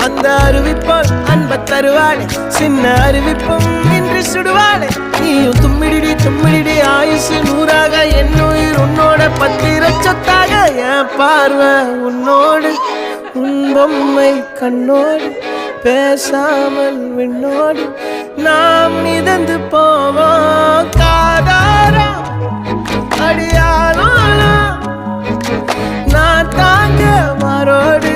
அந்த அறிவிப்பால் அன்ப தருவாளே சின்ன அறிவிப்பும் இன்று சுடுவாளே நீயும் தும்மிடி தும்மிடி ஆயுசு நூறாக என் உயிர் உன்னோட பத்திர சொத்தாக என் பார்வை உன்னோடு உன் பொம்மை கண்ணோடு பேசாமல் விண்ணோடு நாம் மிதந்து போவோம் காதாரா அடியாளோ நான் தாங்க மாறோடு